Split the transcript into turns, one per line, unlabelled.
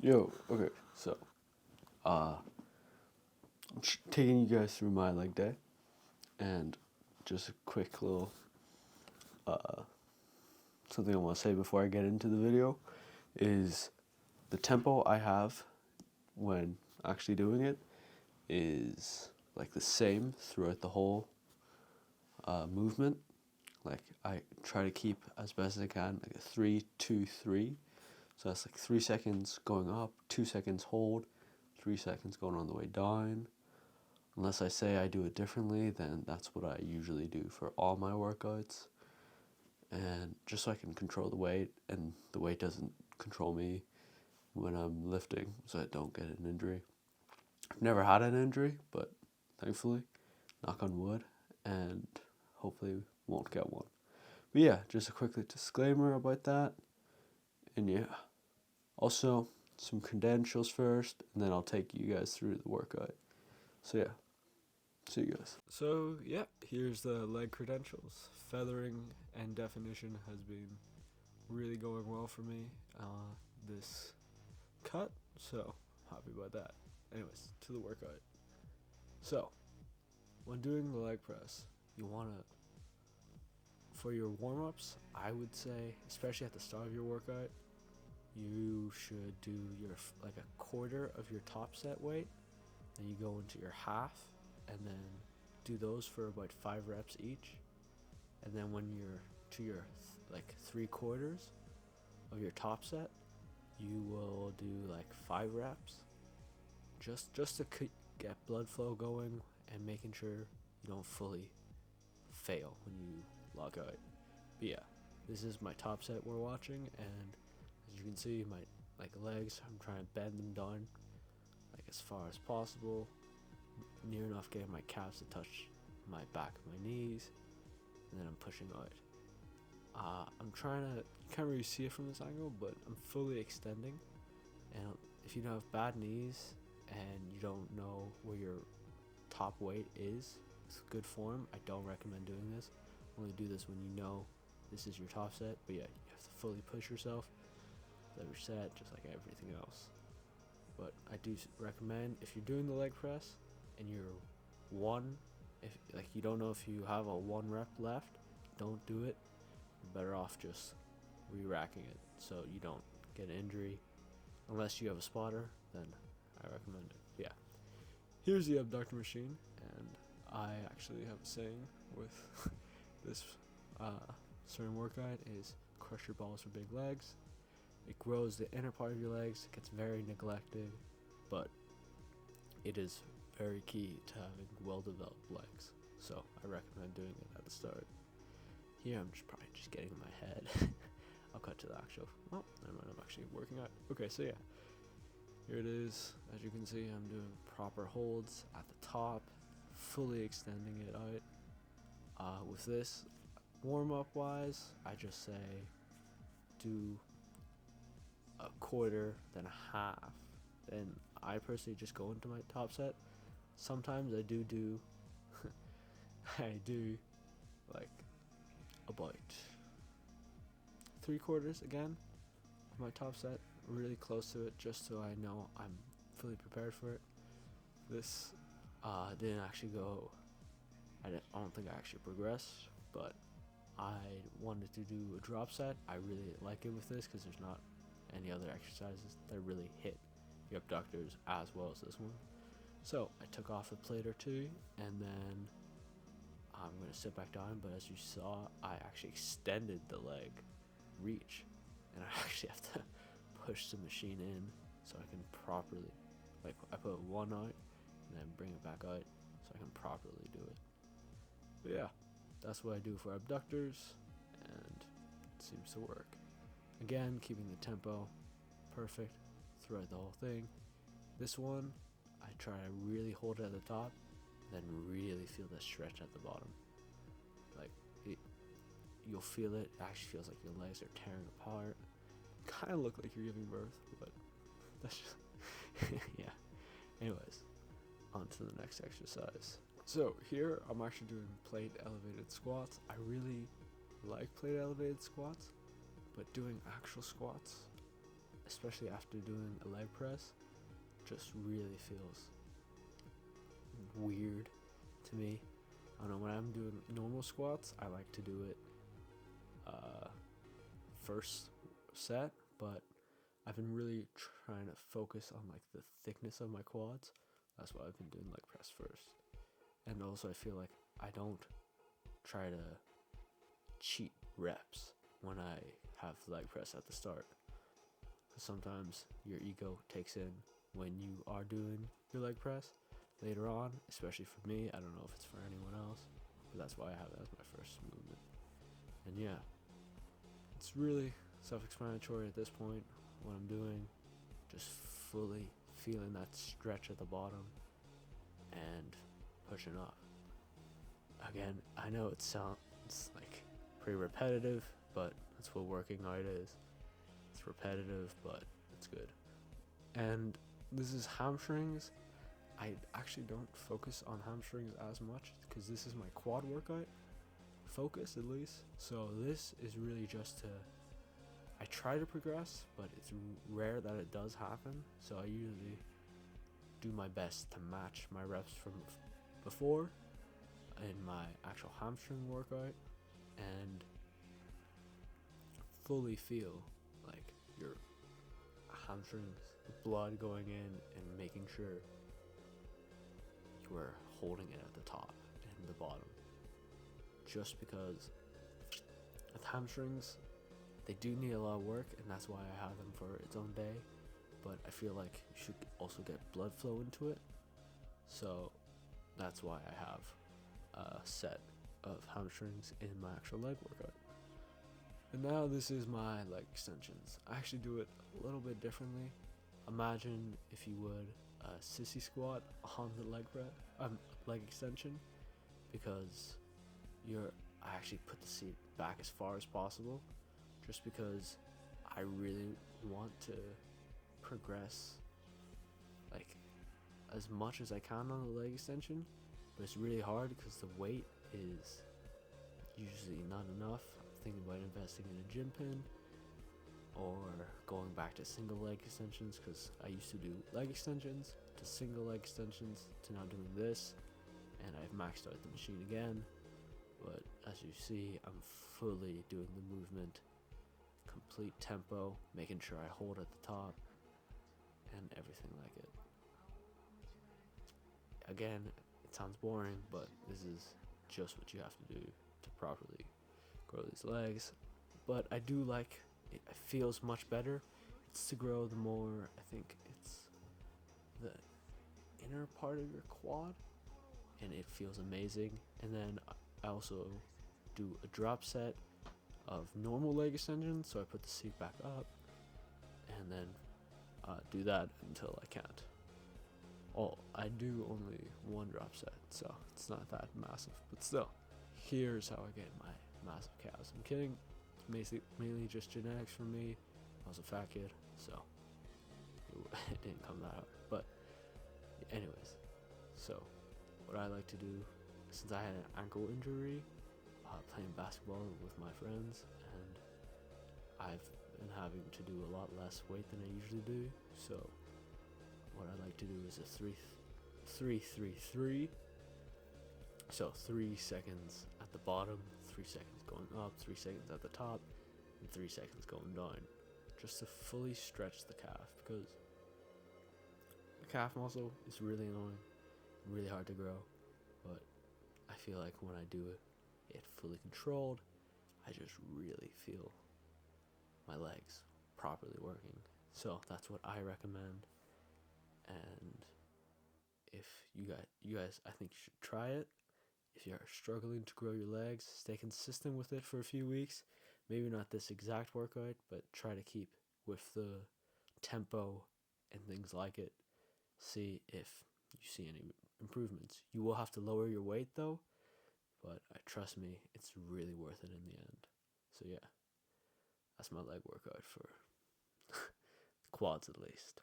Yo, okay, so uh, I'm taking you guys through my leg day, and just a quick little something I want to say before I get into the video is the tempo I have when actually doing it is like the same throughout the whole movement. Like I try to keep as best as I can, like a 3-2-3. So that's like 3 seconds going up, 2 seconds hold, 3 seconds going on the way down. Unless I say I do it differently, then that's what I usually do for all my workouts. And just so I can control the weight and the weight doesn't control me when I'm lifting, so I don't get an injury. I've never had an injury, but thankfully, knock on wood, and hopefully won't get one. But yeah, just a quick disclaimer about that. And yeah, also some credentials first, and then I'll take you guys through the workout. So yeah, see you guys.
So, yeah, here's the leg credentials. Feathering and definition has been really going well for me this cut, so happy about that. Anyways, to the workout. So, when doing the leg press, you want to, for your warm ups, I would say, especially at the start of your workout, you should do your like a quarter of your top set weight, then you go into your half, and then do those for about 5 reps each. And then when you're to your like 3 quarters of your top set, you will do like 5 reps, just to get blood flow going and making sure you don't fully fail when you log out. But yeah, this is my top set we're watching, and as you can see, my like legs, I'm trying to bend them down like as far as possible, near enough getting my calves to touch my back of my knees, and then I'm pushing out. I'm trying to, you can't really see it from this angle, but I'm fully extending. And if you have bad knees and you don't know where your top weight is, it's good form. I don't recommend doing this. Only do this when you know this is your top set. But yeah, you have to fully push yourself every set, just like everything else. But I do recommend, if you're doing the leg press and you're one, if like you don't know if you have a 1 rep left, don't do it. You're better off just re-racking it so you don't get an injury. Unless you have a spotter, then I recommend it. Yeah. Here's the abductor machine, and I actually have a saying with this certain workout is crush your balls for big legs. It grows the inner part of your legs, it gets very neglected, but it is very key to having well-developed legs. So I recommend doing it at the start. Here I'm just probably just getting in my head. I'll cut to the actual. Oh, never mind. I'm actually working out. Okay, so yeah, here it is. As you can see, I'm doing proper holds at the top, fully extending it out. With this, warm up wise, I just say do a quarter, then a half. Then I personally just go into my top set. Sometimes I do I do like about 3 quarters again of my top set, really close to it, just so I know I'm fully prepared for it. This didn't actually go. I don't think I actually progressed, but I wanted to do a drop set. I really like it with this because there's not any other exercises that really hit your abductors as well as this one. So I took off a plate or two, and then I'm going to sit back down. But as you saw, I actually extended the leg reach, and I actually have to push the machine in so I can properly, like I put one out and then bring it back out so I can properly do it. But yeah, that's what I do for abductors, and it seems to work. Again, keeping the tempo perfect throughout the whole thing. This one, I try to really hold it at the top, then really feel the stretch at the bottom. Like it, you'll feel it. It actually feels like your legs are tearing apart. Kind of look like you're giving birth, but that's just yeah. Anyways, on to the next exercise. So here I'm actually doing plate elevated squats. I really like plate elevated squats, but doing actual squats, especially after doing a leg press, just really feels weird to me. I don't know, when I'm doing normal squats, I like to do it first set, but I've been really trying to focus on like the thickness of my quads. That's why I've been doing leg press first. And also I feel like I don't try to cheat reps when I have leg press at the start. Because sometimes your ego takes in when you are doing your leg press later on, especially for me. I don't know if it's for anyone else, but that's why I have it as my first movement. And yeah, it's really self-explanatory at this point what I'm doing. Just fully feeling that stretch at the bottom and pushing up. Again, I know it sounds like pretty repetitive, but that's what working out is. It's repetitive, but it's good. And this is hamstrings. I actually don't focus on hamstrings as much because this is my quad workout focus, at least. So this is really just to, I try to progress, but it's rare that it does happen. So I usually do my best to match my reps from before in my actual hamstring workout and fully feel like your hamstrings, blood going in and making sure you are holding it at the top and the bottom. Just because with hamstrings, they do need a lot of work, and that's why I have them for its own day. But I feel like you should also get blood flow into it. So that's why I have a set of hamstrings in my actual leg workout. And now this is my leg extensions. I actually do it a little bit differently. Imagine, if you would, a sissy squat on the leg extension, because I actually put the seat back as far as possible, just because I really want to progress like as much as I can on the leg extension, but it's really hard because the weight is usually not enough. I'm thinking about investing in a gym pin or going back to single leg extensions, because I used to do leg extensions to single leg extensions to now doing this, and I've maxed out the machine again. But as you see, I'm fully doing the movement, complete tempo, making sure I hold at the top and everything like it. Again, it sounds boring, but this is just what you have to do to properly grow these legs. But I do like it. It feels much better. It's to grow the more, I think it's the inner part of your quad, and it feels amazing. And then I also do a drop set of normal leg extensions, so I put the seat back up and then do that until I can't. Oh, I do only one drop set, so it's not that massive, but still, here's how I get my massive calves. I'm kidding, it's mainly just genetics for me. I was a fat kid, so it didn't come that hard. But anyways, so what I like to do, since I had an ankle injury playing basketball with my friends, and I've been having to do a lot less weight than I usually do, so what I like to do is a 3-3-3. So 3 seconds at the bottom, 3 seconds going up, 3 seconds at the top, and 3 seconds going down, just to fully stretch the calf, because the calf muscle is really annoying, really hard to grow, but I feel like when I do it fully controlled, I just really feel my legs properly working. So that's what I recommend. And if you guys, I think you should try it. If you're struggling to grow your legs, stay consistent with it for a few weeks. Maybe not this exact workout, but try to keep with the tempo and things like it. See if you see any improvements. You will have to lower your weight though, but trust me, it's really worth it in the end. So yeah, that's my leg workout for quads at least.